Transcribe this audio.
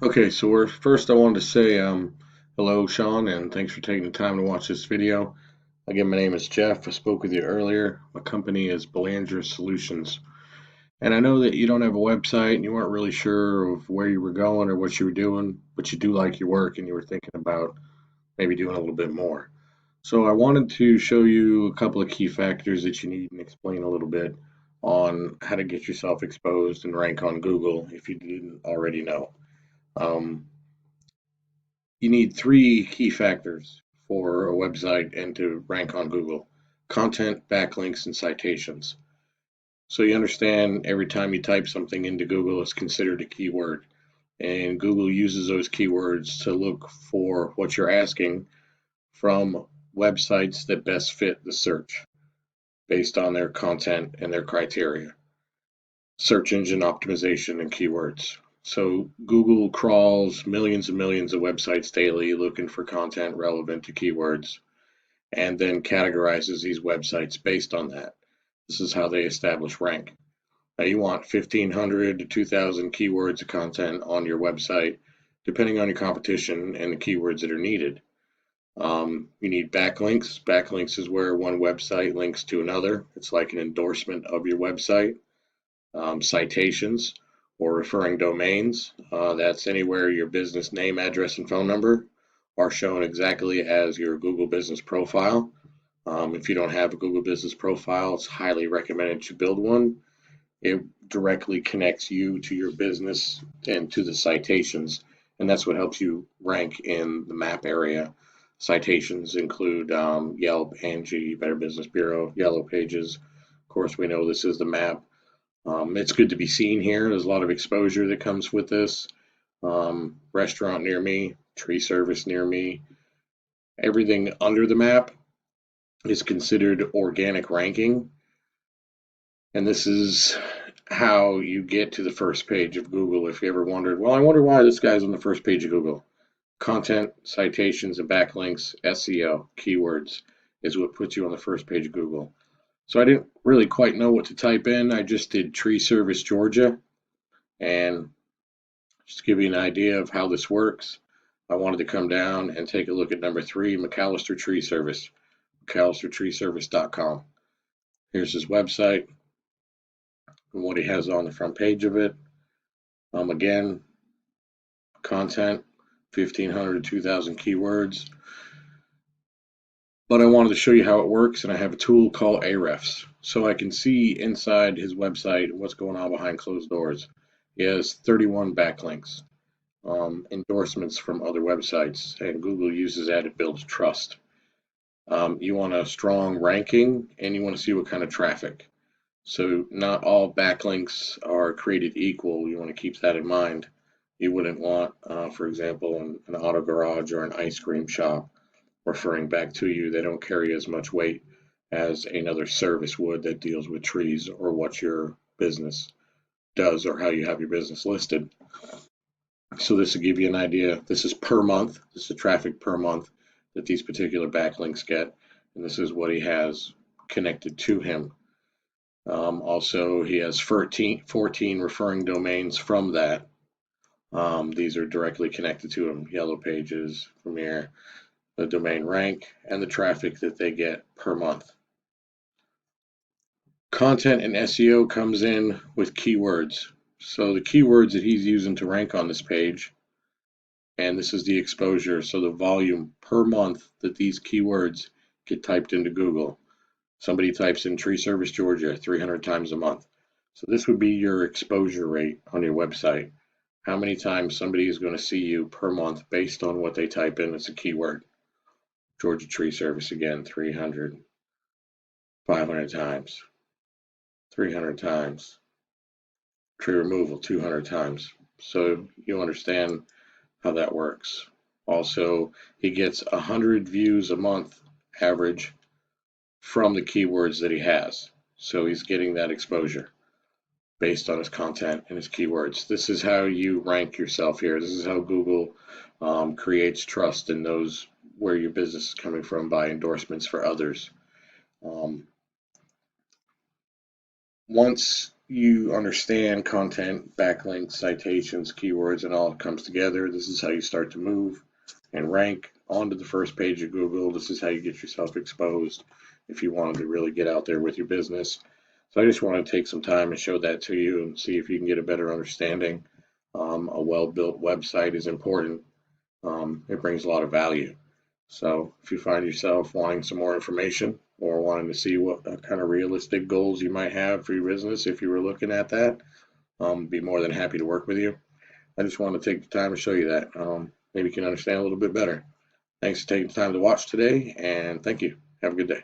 Okay, so first I wanted to say hello, Shawn, and thanks for taking the time to watch this video. Again, my name is Jeff. I spoke with you earlier. My company is Belanger Solutions. And I know that you don't have a website and you weren't really sure of where you were going or what you were doing, but you do like your work and you were thinking about maybe doing a little bit more. So I wanted to show you a couple of key factors that you need and explain a little bit on how to get yourself exposed and rank on Google if you didn't already know. Um, You need three key factors for a website and to rank on Google: content, backlinks, and citations. So you understand every time you type something into Google, it's considered a keyword. And Google uses those keywords to look for what you're asking from websites that best fit the search based on their content and their criteria. Search engine optimization and keywords. So Google crawls millions and millions of websites daily looking for content relevant to keywords and then categorizes these websites based on that. This is how they establish rank. Now you want 1,500 to 2,000 keywords of content on your website, depending on your competition and the keywords that are needed. You need backlinks. Backlinks is where one website links to another. It's like an endorsement of your website. Citations or referring domains. That's anywhere your business name, address, and phone number are shown exactly as your Google business profile. If you don't have a Google business profile, it's highly recommended to build one. It directly connects you to your business and to the citations, and that's what helps you rank in the map area. Citations include Yelp, Angie, Better Business Bureau, Yellow Pages. Of course, we know this is the map. It's good to be seen here. There's a lot of exposure that comes with this. Restaurant near me, tree service near me. Everything under the map is considered organic ranking. And this is how you get to the first page of Google. If you ever wondered, well, I wonder why this guy's on the first page of Google. Content, citations, and backlinks, SEO, keywords is what puts you on the first page of Google. So I didn't really quite know what to type in. I just did tree service Georgia. And just to give you an idea of how this works, I wanted to come down and take a look at number 3, McAllister Tree Service, McAllisterTreeService.com. Here's his website and what he has on the front page of it. Again, content, 1,500 to 2,000 keywords. But I wanted to show you how it works, and I have a tool called Ahrefs. So I can see inside his website what's going on behind closed doors. He has 31 backlinks. Endorsements from other websites, and Google uses that to build trust. You want a strong ranking, and you want to see what kind of traffic. So not all backlinks are created equal. You want to keep that in mind. You wouldn't want, for example, an auto garage or an ice cream shop referring back to you. They don't carry as much weight as another service would that deals with trees or what your business does or how you have your business listed. So this will give you an idea. This is per month. This is the traffic per month that these particular backlinks get. And this is what he has connected to him. Also, he has 14 referring domains from that. These are directly connected to him. Yellow Pages, Premier, the domain rank, and the traffic that they get per month. Content and SEO comes in with keywords. So the keywords that he's using to rank on this page, and this is the exposure, so the volume per month that these keywords get typed into Google. Somebody types in tree service Georgia 300 times a month. So this would be your exposure rate on your website. How many times somebody is going to see you per month based on what they type in as a keyword. Georgia tree service again, 300, 500 times, 300 times, tree removal 200 times. So you understand how that works. Also, he gets 100 views a month average from the keywords that he has. So he's getting that exposure based on his content and his keywords. This is how you rank yourself here. This is how Google creates trust and knows where your business is coming from by endorsements for others. Once you understand content, backlinks, citations, keywords, and all comes together. This is how you start to move and rank onto the first page of Google. This is how you get yourself exposed if you wanted to really get out there with your business. So I just want to take some time and show that to you and see if you can get a better understanding. A well-built website is important. It brings a lot of value. So if you find yourself wanting some more information or wanting to see what kind of realistic goals you might have for your business, if you were looking at that, be more than happy to work with you. I just want to take the time to show you that. Maybe you can understand a little bit better. Thanks for taking the time to watch today, and thank you. Have a good day.